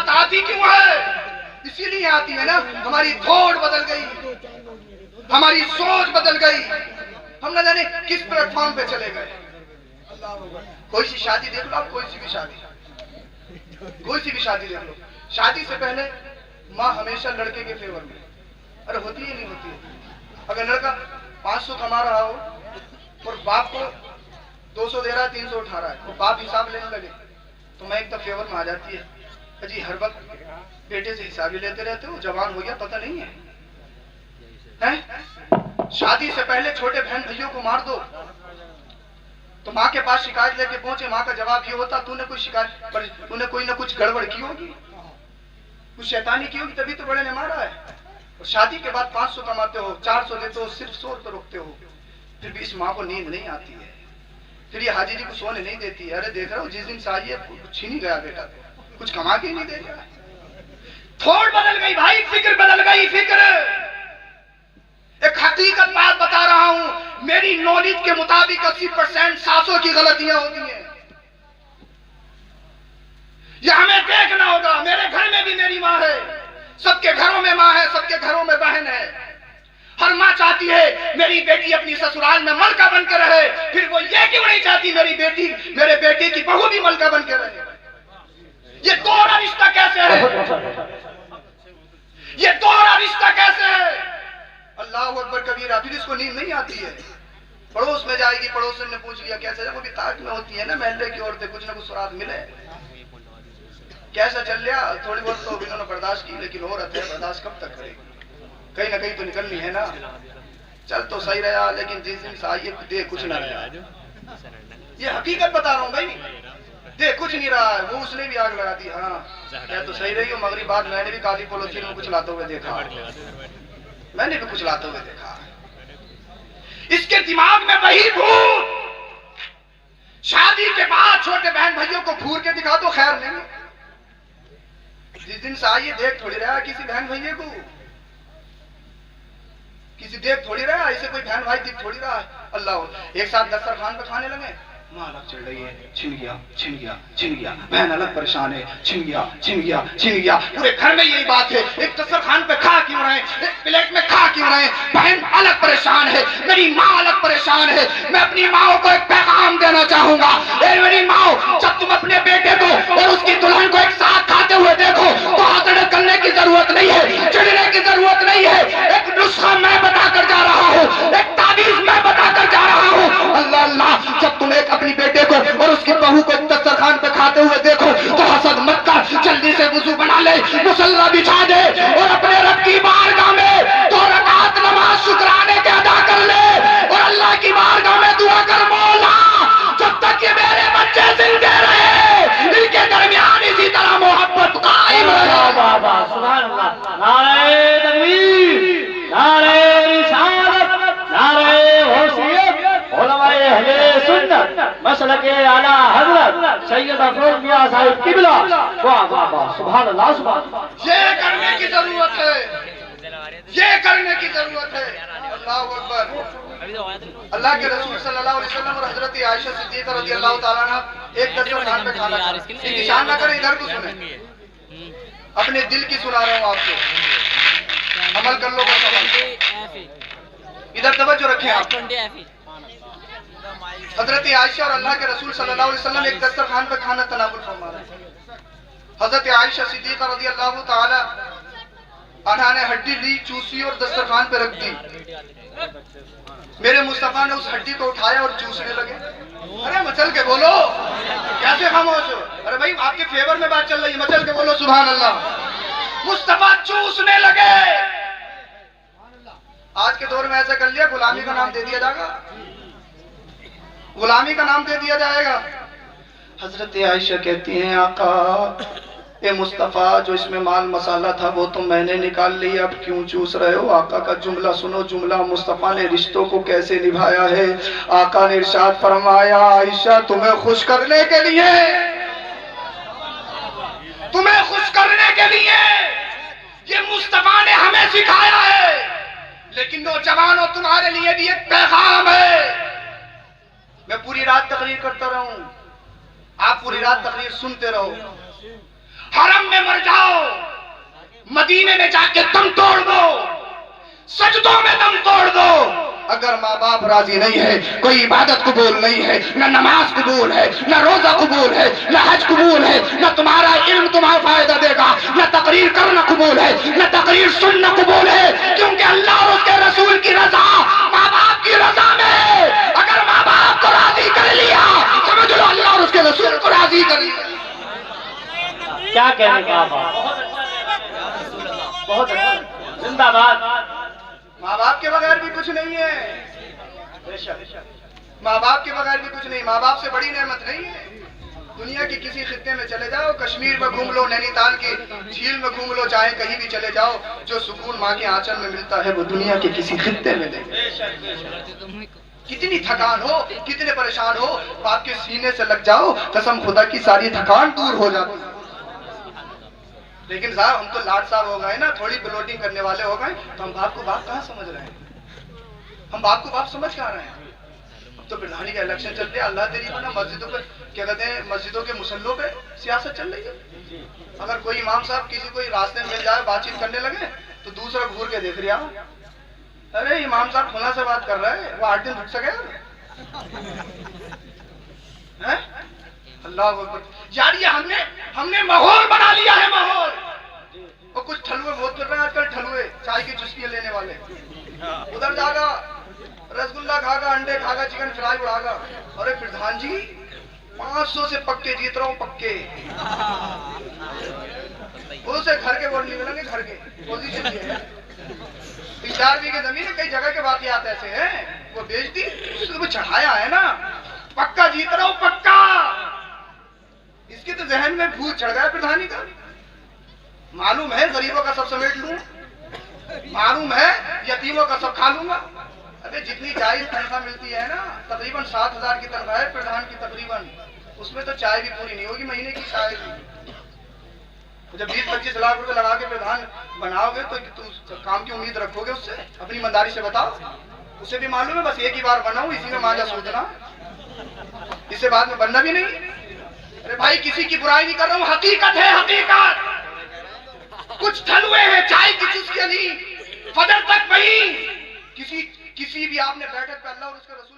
बात आती क्यों है? इसीलिए आती है ना, हमारी थोड़ बदल गई, हमारी सोच बदल गई, हम न जाने किस प्लेटफॉर्म पे चले गए। कोई सी शादी देख लो आप, कोई सी भी शादी देख लो, शादी से पहले माँ हमेशा लड़के के फेवर में। अरे होती है नहीं होती है? अगर लड़का 500 कमा रहा हो और बाप को 200 दे रहा है, 300 उठा रहा है, तो बाप हिसाब लेने लगे तो मैं एकदम फेवर में आ जाती है। जी हर वक्त बेटे से हिसाब ही लेते रहते हो, जवान हो गया पता नहीं है, हैं? शादी से पहले छोटे बहन भैयों को मार दो तो माँ के पास शिकायत लेके पहुंचे, माँ का जवाब ये होता तूने कोई शिकायत, तूने कोई ना कुछ गड़बड़ की होगी, कुछ शैतानी की होगी, तभी तो बड़े ने मारा है। और शादी के बाद 500 कमाते हो, 400 देते हो, सिर्फ 100 रुपये रुकते हो, फिर भी इस माँ को नींद नहीं आती है। फिर ये हाजी जी को सोने नहीं देती है। अरे देख रहा हूँ जिस दिन से आई है कुछ छीन ही गया बेटा, कुछ कमा के ही नहीं दे रहा। थोड़ बदल गई भाई, फिक्र बदल गई, फिक्र। एक हकीकत बात बता रहा हूं, मेरी नॉलेज के मुताबिक 80% सासों की गलतियां होती हैं। ये हमें देखना होगा। मेरे घर में भी मेरी माँ है, सबके घरों में माँ है, सबके घरों में बहन है। हर माँ चाहती है मेरी बेटी अपनी ससुराल में मलका बनकर रहे, फिर वो ये क्यों नहीं चाहती मेरी बेटी, मेरे बेटे की बहू भी मलका बनकर रहे? ये दोहरा रिश्ता कैसे है? ये दोहरा रिश्ता कैसे है? अल्लाह अकबर कबीरा। फिर इसको नींद नहीं आती है, पड़ोस में जाएगी, पड़ोसन ने पूछ लिया कैसे, वो भी ताक में होती है ना महल्ले की औरतें, कुछ ना कुछ सुराग मिले, कैसा चल लिया, थोड़ी बहुत तो इन्होंने बर्दाश्त की, लेकिन औरत है बर्दाश्त कब तक करेगी, कहीं ना कहीं तो निकलनी है ना। चल तो सही रहा, लेकिन जिस दिन से आई दे कुछ ना रहा। ये हकीकत बता रहा हूँ भाई, दे कुछ नहीं रहा है। वो उसने भी आग लगा दी। हाँ क्या तो सही रही हो, मगरिब बाद मैंने भी काली पोलोथीन में कुछ लाते हुए देखा, मैंने भी कुछ लाते हुए देखा। इसके दिमाग में वही भूत, शादी के बाद छोटे बहन भाइयों को घूर के दिखा दो, खैर नहीं। जिस दिन से आई देख थोड़ी रहा किसी बहन भैया को, किसी देख थोड़ी रहा, इसे कोई बहन भाई दिख थोड़ी रहा है। अल्लाह, एक साथ दस्तरखान पे खाने लगे, माँ अलग चल रही है, छिन गया छिन गया छिन गया, बहन अलग परेशान है, छिन गया छिन गया छिन गया। पूरे घर में यही बात है, एक दस्तरखान पे खा क्यों रहे, एक प्लेट में खा क्यों रहे, बहन अलग परेशान है, मेरी माँ अलग परेशान है। मैं अपनी माँ को एक पैगाम देना चाहूंगा, मेरी माँ, जब तुम अपने बेटे को और उसकी दुल्हन को एक साथ खाते हुए देखो तो हौसला करने की जरूरत नहीं है, चिढ़ने की जरूरत नहीं है। एक नुस्खा मैं बताकर जा रहा हूँ, एक ताबीज मैं बताकर जा रहा हूँ। अल्लाह अल्लाह, जब तुम एक अपनी बेटे को और उसकी बहू को दस्तरखान पे खाते हुए देखो तो हसद मत कर, जल्दी से वुजू बना ले, मुसल्ला बिछा दे और अपने रब की बारगाह में 2 रकात नमाज शुक्राने के अदा कर ले और अल्लाह की बारगाह में दुआ कर, मौला जब तक ये मेरे बच्चे जिंदे रहे इनके दरमियान इसी तरह मोहब्बत कायम रहे। सुभान अल्लाह। नारे तकबीर, नारे रिसालत, नारे गौसियत, उलमाए अहले सुन्नत, मसलके आला हजरत सैयद अफरोज मियां साहिब किबला। वाह वाह वाह, सुभान अल्लाह सुभान अल्लाह। ये करने की जरूरत है, ये करने की जरूरत है। अल्लाह अकबर। अल्लाह के रसूल सल्लल्लाहु अलैहि वसल्लम और हजरत आयशा सिद्दीक़ा रज़ियल्लाहु ताला अन्हा एक दस्तरखान पे खाना खा, निशान ना करें, इधर को सुने, अपने दिल की सुना रहा हूँ आपको, अमल कर लो। इधर तवज्जो रखें आप। हजरत आयशा और अल्लाह के रसूल सल्लल्लाहु अलैहि वसल्लम एक दस्तरखान पे खाना तनावुल फरमा रहे हैं। हजरत आयशा सिद्दीक़ा रज़ियल्लाहु ताला अन्हा ने हड्डी ली, चूसी और दस्तरखान पे रख दी। मेरे मुस्तफा ने उस हड्डी को उठाया और चूसने लगे। अरे मचल के बोलो, कैसे खामोश हो? अरे भाई आपके फेवर में बात चल रही है, मचल के बोलो सुभान अल्लाह। मुस्तफा चूसने लगे। आज के दौर में ऐसा कर लिया, गुलामी का नाम दे दिया जाएगा, गुलामी का नाम दे दिया जाएगा। हजरत आयशा कहती हैं, आका ए मुस्तफा, जो इसमें माल मसाला था वो तो मैंने निकाल लिया, अब क्यों चूस रहे हो? आका का जुमला सुनो, जुमला मुस्तफा ने रिश्तों को कैसे निभाया है। आका ने इरशाद फरमाया, आयशा तुम्हें खुश करने के लिए, तुम्हें खुश करने के लिए ये मुस्तफा ने हमें सिखाया है, लेकिन नौजवानों तुम्हारे लिए भी एक पैगाम है। मैं पूरी रात तकरीर करता रहूं, आप पूरी रात तकरीर सुनते रहो। हरम में मर जाओ, मदीने में जाके दम तोड़ दो, सजदों में दम तोड़ दो। अगर माँ बाप राजी नहीं है, कोई इबादत कबूल नहीं है, न नमाज कबूल है, न रोजा कबूल है, न हज कबूल है, न तुम्हारा इल्म तुम्हारा फायदा देगा, न तकरीर करना कबूल है, न तकरीर सुनना कबूल है, क्योंकि अल्लाह और उसके रसूल की रजा माँ बाप की रजा में। अगर माँ बाप को राजी कर लिया, समझ लो अल्लाह और उसके रसूल को राजी कर लिया। क्या कहने का बात, बहुत अच्छा, जिंदाबाद। माँ बाप के बगैर भी कुछ नहीं है, माँ बाप के बगैर भी कुछ नहीं। माँ बाप से बड़ी नेमत नहीं है। दुनिया के किसी खित्ते में चले जाओ, कश्मीर में घूम लो, नैनीताल की झील में घूम लो, चाहे कहीं भी चले जाओ, जो सुकून माँ के आंचल में मिलता है वो दुनिया के किसी खित्ते में नहीं। कितनी थकान हो, कितने परेशान हो, बाप के सीने से लग जाओ, कसम खुदा की सारी थकान दूर हो जाती है। लेकिन साहब हम तो लाड साहब हो गए ना, थोड़ी ब्लोटिंग करने वाले हो गए, तो हम बाप को बाप कहाँ समझ रहे हैं? हम बाप को बाप समझ कहाँ रहे हैं? अब तो प्रधानी का इलेक्शन चल रहा है, अल्लाह तेरी बना, मस्जिदों पे क्या कहते हैं, मस्जिदों के मुसल्लों पे सियासत चल रही है। अगर कोई इमाम साहब किसी कोई रास्ते में मिल जाए, बातचीत करने लगे, तो दूसरा घूर के देख रहा, अरे इमाम साहब खुला से बात कर रहा है, वो 8 दिन रुक सके हैं? अल्लाह यार, ये हमने माहौल बना लिया है, माहौल। और कुछ ठलुए बहुत कर रहे हैं आजकल, ठलुए चाय की चुस्कियां लेने वाले, उधर जागा रसगुल्ला खागा, अंडे खागा, चिकन फ्राई उड़ागा। अरे प्रधान जी 500 से पक्के जीत रहा हूँ, पक्के। उसे घर के बोल निकलेंगे, घर के पोजीशन ये है। 3-4 बीघे जमीन कई जगह के वाकयात ऐसे हैं, वो बेच दी, उसको चढ़ाया है ना, पक्का जीत रहा हूँ, पक्का। इसके तो जहन में भूत चढ़ गया प्रधानी का। मालूम है गरीबों का सब समेट लूं, मालूम है यतीमों का सब खा लूंगा। अबे जितनी जायज तनख्वाह मिलती है ना, तकरीबन 7,000 की तनख्वाह है प्रधान की तकरीबन, उसमें तो चाय भी पूरी नहीं होगी महीने की चाय भी। जब 20-25 लाख रुपए लगा के प्रधान बनाओगे तो तुम काम की उम्मीद रखोगे उससे? अपनी ईमानदारी से बताओ। उसे भी मालूम है बस एक ही बार बनाऊं, इसी में मांझा सूझना, इससे बाद में बनना भी नहीं। अरे भाई किसी की बुराई नहीं कर रहा हूँ, हकीकत है, हकीकत। कुछ ठलुए हैं, चाय की चुस्कियां नहीं, फजर तक वही। किसी भी आपने बैठक पे अल्लाह और उसके रसूल